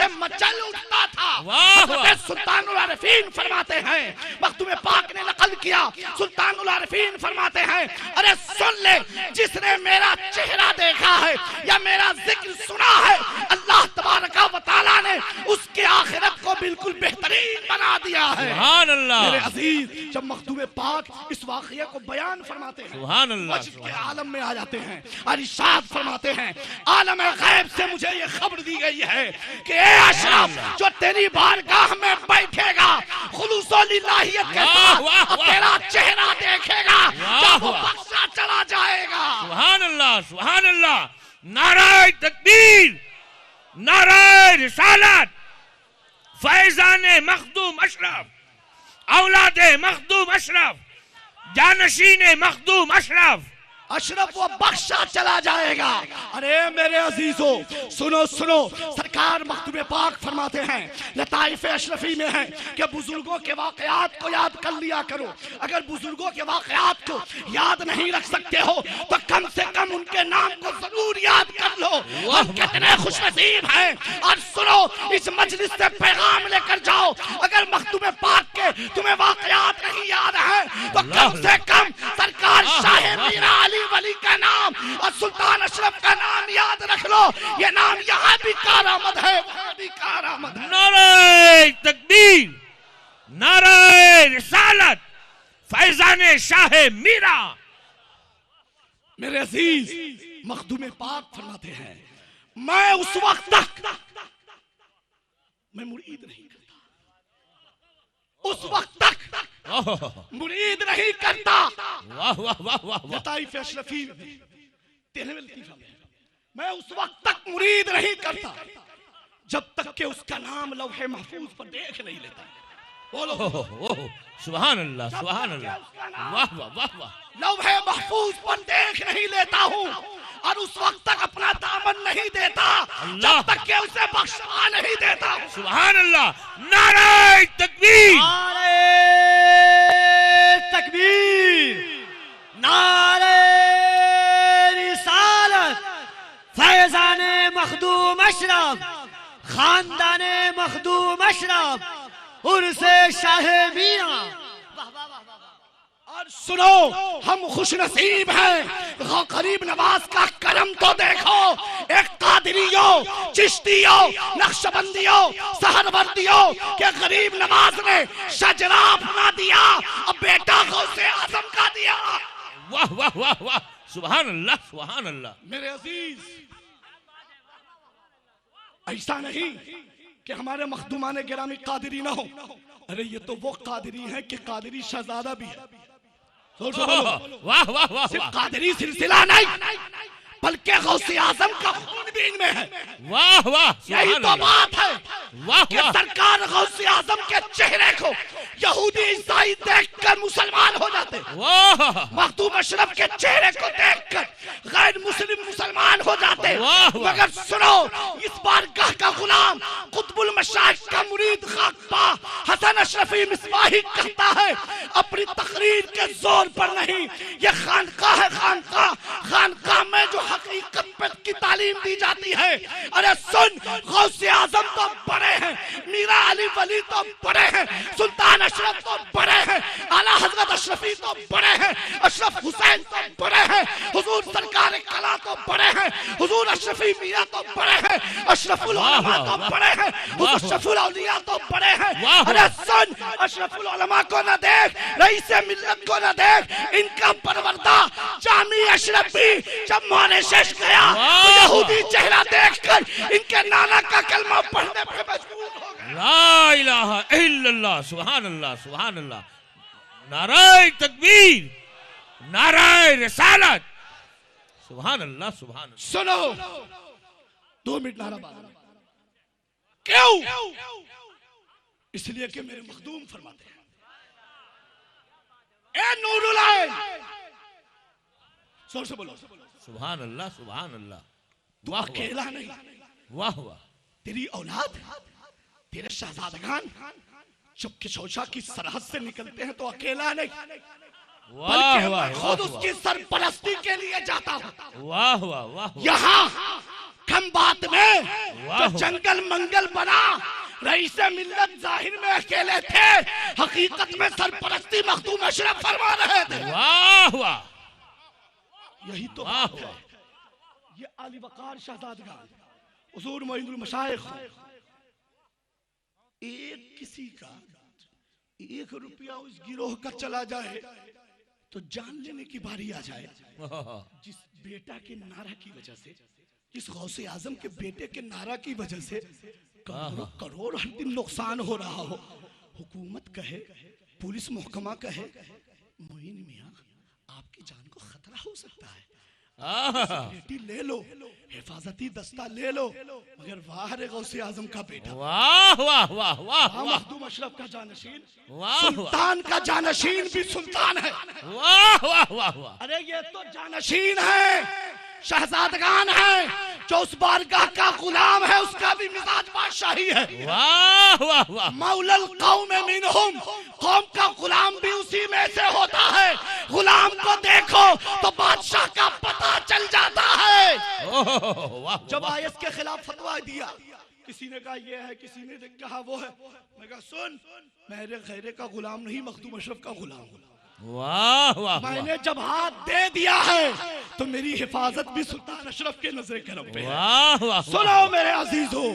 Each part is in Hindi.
से मचल उठता था। सुल्तानुल आरिफीन फरमाते हैं, मखदूम पाक ने नकल किया, सुल्तानुल आरिफीन फरमाते हैं, अरे सुन ले, जिसने मेरा चेहरा देखा है या मेरा जिक्र सुना है, अल्लाह तबारक व तआला ने उसके आखिरत को बिल्कुल बेहतरीन बना दिया है। सुभान अल्लाह। मेरे अजीज, जब मखदूम पाक इस वाक़या को बयान फरमाते हैं, सुभान अल्लाह, वजद के आलम में आ जाते हैं और इरशाद फरमाते हैं, आलम गैब से मुझे ये खबर दी गई है कि ए अशरफ, जो तेरी बारगाह में बैठेगा खुलूसो लिल्लाहियत के साथ तेरा चेहरा देखेगा, जब वो बख्शा चला जाएगा। सुभान अल्लाह, सुभान अल्लाह। नाराए तकबीर, नाराए रिसालत, फैजाने मखदूम अशरफ, औलादे मखदूम अशरफ, जानशीने मखदूम अशरफ, अशरफ वो बख्शा चला जाएगा। अरे मेरे अजीजों, सुनो सुनो, सरकार मखदूम पाक फरमाते हैं, लताइफ अशरफी में है कि बुजुर्गों के वाकयात को याद कर लिया करो। अगर बुजुर्गों के वाकयात को याद नहीं रख सकते हो तो कम से कम उनके नाम को जरूर याद कर लो। हम कितने खुशनसीब हैं। और सुनो, इस मजलिस से पैगाम लेकर जाओ, अगर मखदूम पाक के तुम्हें वाकयात नहीं याद है तो कम से कम सरकार शाह मीरा वली का नाम और सुल्तान अशरफ का नाम याद रख लो। ये नाम यहाँ भी कारामद है, वहाँ भी कारामद है। नारे तकबीर, नारे रिसालत, फैजाने शाह मीरा। मेरे अजीज, मखदूम पाक फरमाते हैं, मैं उस वक्त तक मैं मुरीद नहीं करता, उस वक्त तक मुरीद नहीं करता। वाह वाह वाह वाह। लताइफ अशरफी तेरहवें लतीफा में, मैं उस वक्त तक मुरीद नहीं करता जब तक कि उसका नाम लौहे महफूज पर देख नहीं लेता। बोलो सुभान अल्लाह, सुभान अल्लाह, वाह वाह वाह वाह। लौहे महफूज पर देख नहीं लेता हूँ और उस वक्त तक अपना दामन नहीं देता जब तक कि उसे बख्शवा नहीं देता। सुभान अल्लाह। नारे तकबीर, तकबीर, नारे रिसालत, फैजाने मखदूम अशरफ, खानदाने मखदूम अशरफ, उर्से शाह मीरा। और सुनो, हम खुशनसीब हैं, गरीब नवाज का करम तो देखो। एक कादरियों, चिश्तियों, नक्शबंदियों, सहरवर्दियों के गरीब नवाज ने शजरा अपना दिया, अब बेटा गौसे आजम का दिया। वाह वाह वाह वाह, सुभान अल्लाह, सुभान अल्लाह। मेरे अजीज, ऐसा नहीं कि हमारे मखदूमाने गिरामी कादरी ना हो। अरे ये तो वो कादरी है कि कादरी शहजादा भी है। वाह वाह वाह। सिर्फ कादरी सिलसिला नहीं बल्कि गौसे आजम का खून भी इनमें है। वाह वाह, यही तो बात है वाह कि सरकार गौसे आजम के चेहरे को यहूदी ईसाई देखकर मुसलमान हो जाते, मखदूम अशरफ के चेहरे को देखकर गैर मुस्लिम मुसलमान हो जाते। मगर सुनो, इस बारगाह का गुलाम कुतुबुल मशाइख का मुरीद खाकपा हसन अशरफी मिसबाही कहता है, अपनी तकरीर के जोर पर नहीं, ये खानकाह है, खानकाह, खानकाह में जो हकीकत की तालीम दी जाती है। अरे सुन, गौसे आजम तो बड़े हैं, मीरा अली वली तो बड़े हैं, सुल्तान अशरफ तो बड़े हैं, आला हजरत अशरफी तो बड़े हैं, अशरफ हुसैन तो बड़े हैं, हुजूर सरकार कला तो बड़े हैं, हुजूर अशरफी मीरा तो बड़े हैं, अशरफुल उलमा तो बड़े हैं, हुजूर अशरफुल औलिया तो बड़े हैं। अरे सुन, अशरफुल उलमा को न देख, रईस मिल्लत को न देख, इनका परवरदा जामी अशरफी जब मॉरिशस गया तो यहूदी चेहरा देखकर इनके नाना का कलमा पढ़ने पर मजबूर हो गए। ला इलाहा इल्लल्लाह, सुभान अल्लाह, सुभान अल्लाह। नाराए तकबीर, नाराए रिसालत, सुभान अल्लाह, सुभान अल्लाह। सुनो, 2 मिनट नारा बात। क्यों? इसलिए कि मेरे मखदूम फरमाते हैं, ए नूरुल ऐन, जोर से बोलो, सुभान अल्लाह, सुभान अल्लाह। तू अकेला नहीं, वाह वाह, तेरी औलाद, तेरे शहजादगान जब किशोशा की सरहद से निकलते हैं तो अकेला नहीं, वाह वाह, खुद उसकी सरपरस्ती के लिए जाता हूं। वाह वाह वाह। यहाँ कम बात में वाह। जो जंगल मंगल बना, रईस मिल्लत जाहिर में अकेले थे, हकीकत में सरपरस्ती मखदूम अशरफ फरमा रहे थे। वाह वाह यही तो वाह बात है। ये आली वकार शहजादगान हुजूर मोइनुल मशाइख, एक किसी का 1 रुपया उस गिरोह का चला जाए तो जान लेने की बारी आ जाए। जिस बेटा के नारा की वजह से, जिस गौसे आजम के बेटे के नारा की वजह से करोड़ों करोड़ हर दिन नुकसान हो रहा हो, हुकूमत कहे, पुलिस महकमा कहे, मोइन मियां आपकी जान को खतरा हो सकता है, बेटी ले लो, हिफाजती दस्ता ले लो, मगर वाह रे गौसे आजम का बेटा, वाह वाह वाह वाह वाह मखदूम अशरफ का जानशीन, वाह सुल्तान का जानशीन भी सुल्तान है। वाह वाह वाह वाह। अरे ये तो जानशीन है, शहजादगान है, जो उस बारगाह का गुलाम है, उसका भी मिजाज बादशाही है। वाह वाह वाह। मौलल कौम मिनहुम, कौम का गुलाम भी उसी में से होता है। गुलाम को देखो तो बादशाह का पता चल जाता है। ओह, वाह जब आयत के खिलाफ फतवा दिया, किसी ने कहा ये है, किसी ने कहा वो है, मैं कहा सुन, मेरे गैरे का गुलाम नहीं, मखदूम अशरफ का गुलाम हूं। वाह वाह। मैंने जब हाथ दे दिया है तो मेरी हिफाजत भी सुल्तान अशरफ के नजर करम पे है। वाह वाह। सुनो मेरे अजीजों,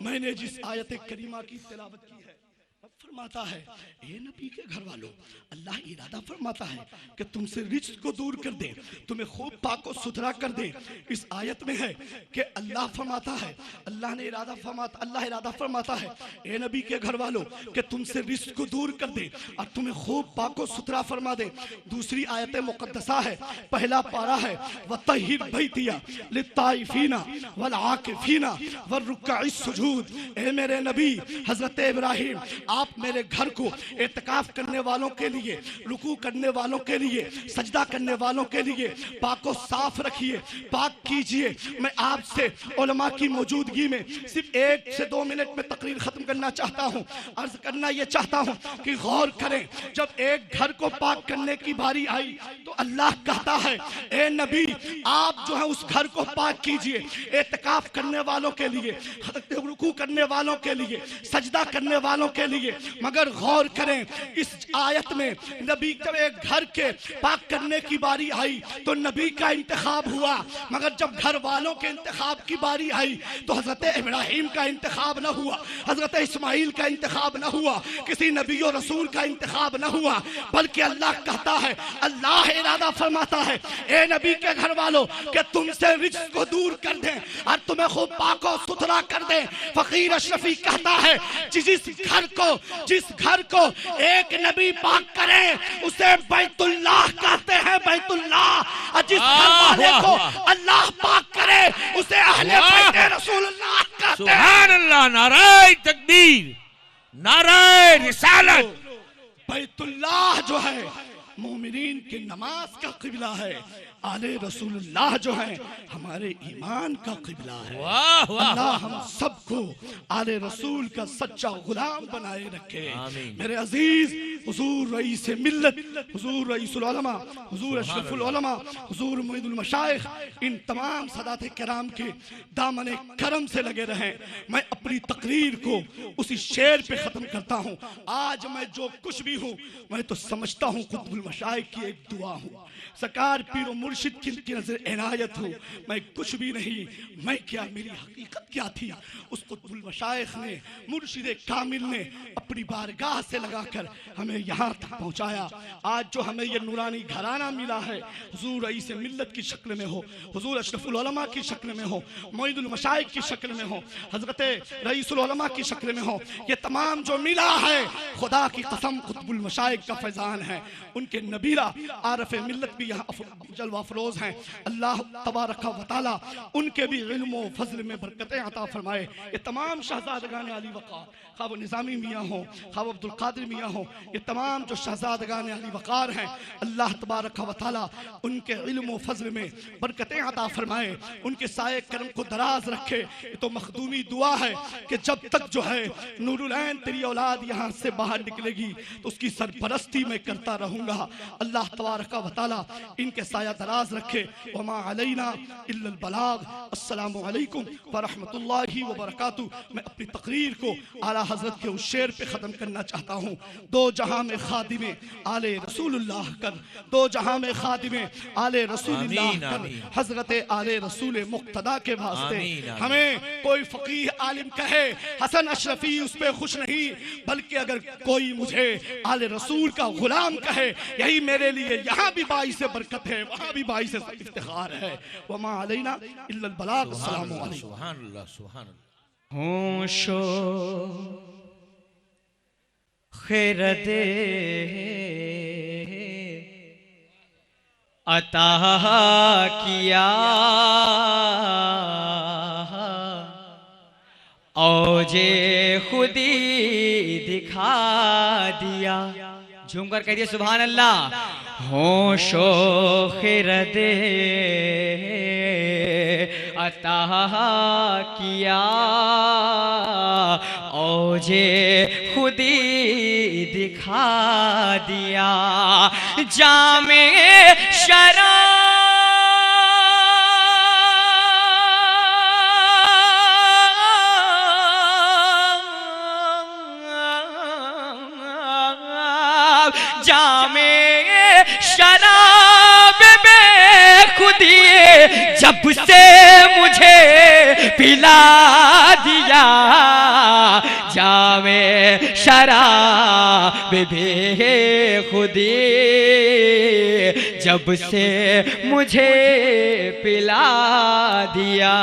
मैंने जिस आयत करीमा की तिलावत की है, फरमाता है ए नबी के घर वालों, अल्लाह इरादा फरमाता है कि तुमसे रिज्क को दूर कर दे, तुम्हें खूब पाक और सुथरा कर दे। इस आयत में है कि अल्लाह फरमाता है, अल्लाह इरादा फरमाता है ए नबी के घर वालों कि तुमसे रिज्क को दूर कर दे और तुम्हें खूब पाक और सुथरा फरमा दे। दूसरी आयत मुकद्दसा है, पहला पारा है वतहिर बैतिया लित्ताइफीना वल आकिफीना वर रुक्काइस सुजूद। ए मेरे नबी हजरत इब्राहिम, आप मेरे घर को एतकाफ करने वालों के लिए, रुकू करने वालों के लिए, सजदा करने वालों के लिए पाक और साफ रखिए, पाक कीजिए। मैं आपसे उलमा की मौजूदगी में सिर्फ 1 से 2 मिनट में तकरीर खत्म करना चाहता हूँ। अर्ज करना ये चाहता हूँ कि गौर करें, जब एक घर को पाक करने की बारी आई तो अल्लाह कहता है ए नबी आप जो है उस घर को पाक कीजिए, एतकाफ करने वालों के लिए, रुकू करने वालों के लिए, सजदा करने वालों के लिए। मगर गौर करें, इस आयत में नबी जब एक घर के पाक करने की बारी आई तो नबी का इंतखाब हुआ, मगर जब घर वालों के इंतखाब की बारी आई तो हजरत इब्राहिम का इंतखाब न हुआ, हजरत इस्माइल का इंतखाब न हुआ, किसी नबी और रसूल का इंतखाब न हुआ, बल्कि अल्लाह कहता है, अल्लाह इरादा फरमाता है ए नबी के घर वालों कि तुमसे रिज्क को दूर कर दें और तुम्हें खूब पाक और सुथरा कर दें। फकीर अशरफी कहता है जिस घर को एक नबी पाक करे उसे बैतुल्लाह कहते हैं, बैतुल्लाह। और जिस घर वाले को अल्लाह पाक करे उसे अहले बैत रसूलुल्लाह कहते हैं। सुभान अल्लाह, नाराए तकबीर, नाराए रिसालत। बैतुल्लाह जो है मोमिनीन की नमाज का किबला है, आले रसूलुल्लाह जो है हमारे ईमान का किबला है। वाह वाह। अल्लाह हम सबको आले रसूल का सच्चा गुलाम बनाए रखे। मेरे अजीज हुजूर रईस मिल्लत, हुजूर रईसुल उलमा, हुजूर अशरफुल उलमा, हुजूर मुईनुल मशाइख, इन तमाम सदात किराम के दामन करम से लगे रहें। मैं अपनी तकरीर को उसी शेर पे खत्म करता हूँ। आज मैं जो कुछ भी हूँ मैं तो समझता हूँ कुतुबुल मशाइख की एक दुआ हूँ, सरकार पीर और मुर्शिद की नजर इनायत हूँ। मैं कुछ भी नहीं, मैं क्या, मेरी हकीकत क्या थी, उस कुतुबुल मशाइख ने, मुर्शिद कामिल ने अपनी बारगाह से लगाकर हमें यहाँ तक पहुँचाया। आज जो हमें ये नूरानी घराना मिला है, हुजूर रईस मिल्लत की शक्ल में हो, हुजूर अशरफुल उलमा की शक्ल में हो, मोइनुल मशाइख की शक्ल में हो, हजरत रईसुल उलमा की शक्ल में हो, ये तमाम जो मिला है खुदा की कसम कुतुबुल मशाइख का फैजान है। उनके नबीरा आरफ मिल्लत भी यहाँ जलवा फरोज हैं। अल्लाह तबारक व तआला उनके भी इल्म व फजल में बरकतें अता फरमाए। ये तमाम शहजादगान अली वक़ार, खा वो निज़ामी मियाँ हो, खा वो अब्दुल कादिर मियाँ हो, ये तमाम जो शहजादगान अली वक़ार हैं, अल्लाह तबारक व तआला उनके इल्म व फजल में बरकतें अता फरमाए, उनके साए करम को दराज रखे। ये तो मखदूमी दुआ है कि जब तक जो है नूरुल ऐन तेरी औलाद यहाँ से बाहर निकलेगी तो उसकी सरपरस्ती मैं करता रहूँगा। अल्लाह तबारक व तआला इनके साया दराज रखे। वमा अलैना इल्लल बलाग। अस्सलामु अलैकुम व रहमतुल्लाहि व बरकातुहू। मैं अपनी तकरीर को आला हजरत के उस शेर पे ख़त्म करना चाहता हूँ। दो जहां में खादिमे आले रसूलुल्लाह कर, दो जहां में खादिमे आले रसूलुल्लाह कर, हजरत आले रसूल मुक्तदा के वास्ते। हमें कोई फकीह आलिम कहे हसन अशरफी उस पे खुश नहीं, बल्कि अगर कोई मुझे आले रसूल का गुलाम कहे, यही मेरे लिए यहाँ भी बाइस से बरकत है, वहाँ भी बाइस से इफ्तिखार है। वमा अलैना इल्लल बलाग। अस्सलामु अलैकुम। सुभान अल्लाह, सुभान अल्लाह। होशो खैरदे अता किया औजे खुदी दिखा दिया। झूम कर कहिए सुभान अल्लाह। होशो खिरदे अता किया औजे खुदी दिखा दिया। जामे शरा जामे शराब बेखुदी जब से मुझे पिला दिया। जामे शराब बेखुदी जब से मुझे पिला दिया।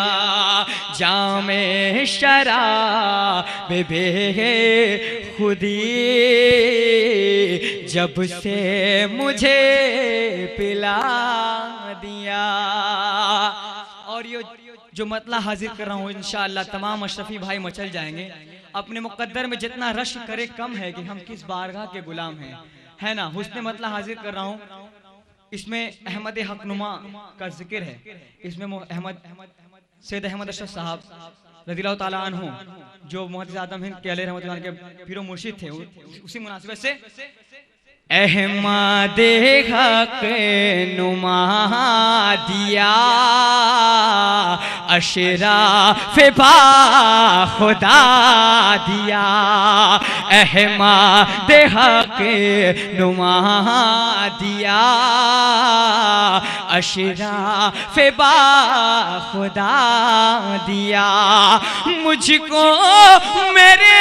जामे शराब बेखुदी जब से मुझे पिला दिया। और ये जो मतला हाजिर कर रहा हूँ इंशाअल्लाह तमाम अशरफी भाई मचल जाएंगे। अपने मुकद्दर में जितना रश करे कम है कि हम किस बारगाह के गुलाम हैं, है ना। हुस्न मतला हाजिर कर रहा हूँ। इसमें अहमद हकनुमा का जिक्र है। इसमें सैयद अहमद अशरफ साहब रज़ियल्लाहु ताला अन्हु जो मुहद्दिस आदम हिंद के अलैहि रहमतुल्लाह के पीरो मुर्शिद थे, उसी मुनासिबत से अहमद हक नुमा दिया अशराफ बा खुदा दिया। अहमद हक नुमा दिया अशराफ बा खुदा दिया। मुझको मेरे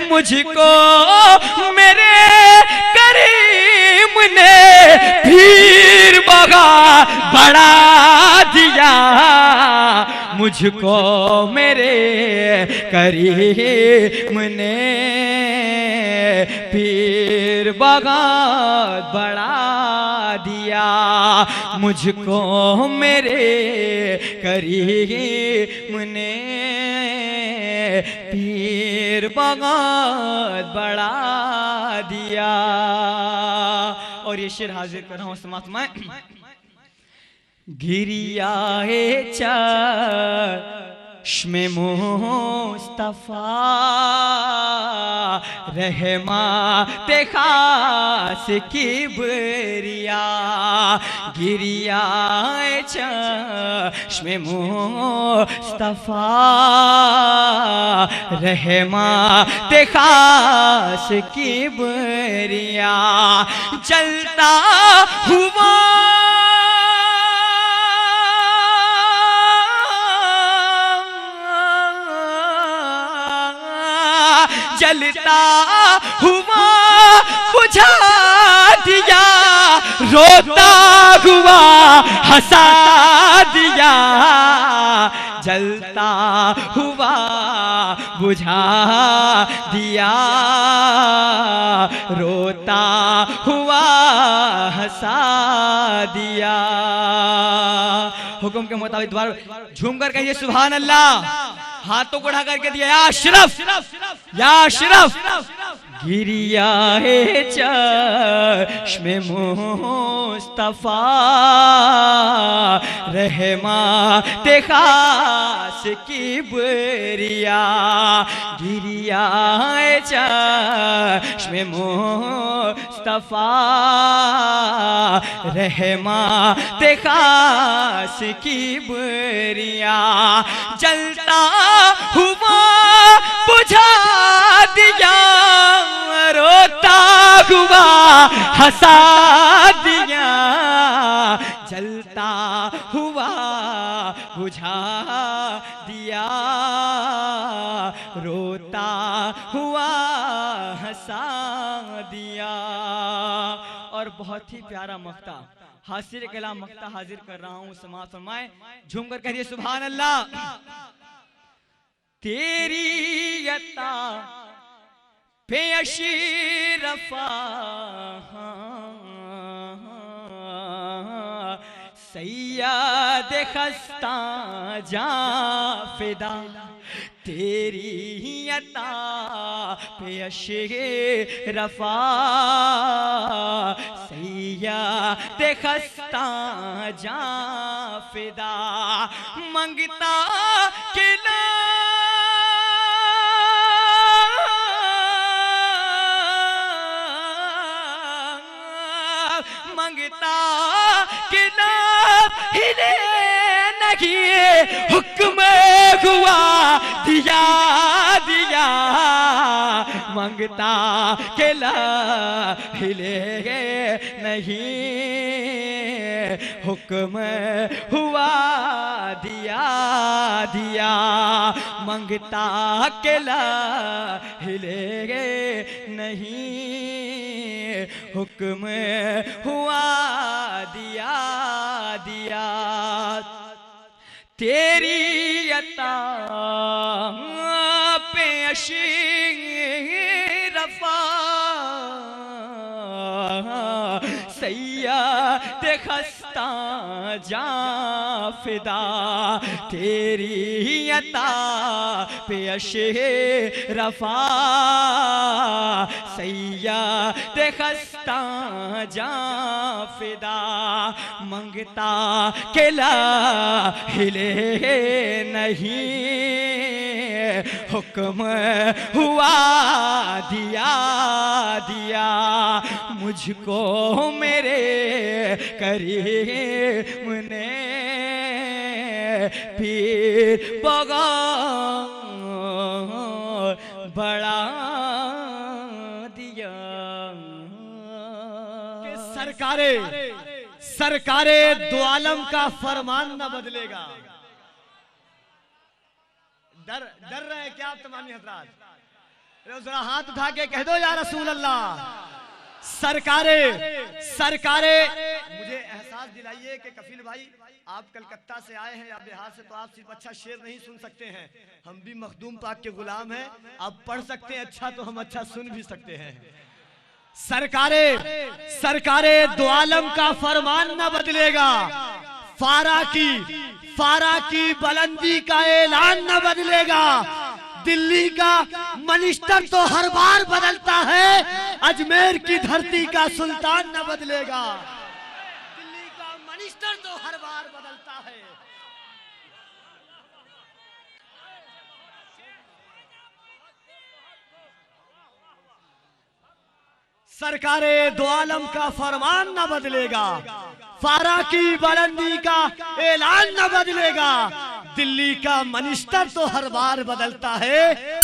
मुझको मेरे करीम ने पीर बगा बढ़ा दिया। मुझको मेरे करीम ने पीर बगा बढ़ा दिया। मुझको मेरे करीम ने पीर बगात बढ़ा दिया। और ये शेर हाजिर कर रहा हूँ समात में। गिरियाए चश्मे मुस्तफा रहमत खास किबरिया। गिरियाए चश्मे मुस्तफा रहमत खास किबरिया। जलता हुआ जलता हुआ बुझा दिया, रोता हुआ हंसा दिया। जलता हुआ बुझा दिया, रोता हुआ हंसा दिया। हुक्म के मुताबिक दोबारा झूम कर कहिए सुभान अल्लाह। हाथों को उठा करके दिया या अशरफ, या अशरफ। गिरियाए चश्मे मुस्तफा रहमत खास की बरिया गिरियाए चश्मे मुस्तफा रहमत खास की बरिया जलता हुआ बुझा दिया रोता हुआ हंसा दिया जलता हुआ बुझा दिया रोता हुआ हंसा दिया। और बहुत ही प्यारा मक्ता हासिर कलाम मक्ता हाजिर कर रहा हूँ, समाअत फरमाए, झूम कर कहिए सुभान अल्लाह। तेरी अता पे अशरफा सैयद खस्ता जाफिदा तेरी अता पे अशरफा सैयद खस्ता जाफिदा मंगता के ना मंगता कि ना हिले नहीं हुक्म हुआ दिया दिया मंगता के ला हिले नहीं हुक्म हुआ दिया दिया मंगता के ला हिले नहीं हुक्म हुआ दिया दिया। तेरी अता पे अशरफा सैयद खस्ता जाफिदा तेरी अता पे अशरफा सैयद खस्ता जाफिदा मंगता के ला हिले नहीं हुक्म हुआ दिया दिया मुझको मेरे करीम ने पीर बगा बड़ा दिया। सरकारे सरकारे दो आलम का फरमान न बदलेगा। डर डर रहे हैं क्या आप तमामी हजरात? जरा हाथ उठा के कह दो या रसूल अल्लाह। सरकारे सरकारे मुझे एहसास दिलाइए कि कफील भाई आप कलकत्ता से आए हैं या बिहार से, तो आप सिर्फ अच्छा शेर नहीं सुन सकते हैं, हम भी मखदूम पाक के गुलाम हैं। आप पढ़ सकते हैं अच्छा तो हम अच्छा सुन भी सकते हैं। सरकारे सरकारे दो आलम का फरमान न बदलेगा, फारा की बुलंदी का ऐलान न बदलेगा। दिल्ली का मिनिस्टर तो हर बार बदलता है, अजमेर की धरती का सुल्तान न बदलेगा। दिल्ली का मिनिस्टर तो हर बार बदलता है। सरकारे दो आलम का फरमान न बदलेगा, फारा की बुलंदी का ऐलान न बदलेगा। दिल्ली का मिनिस्टर तो हर बार बदलता है,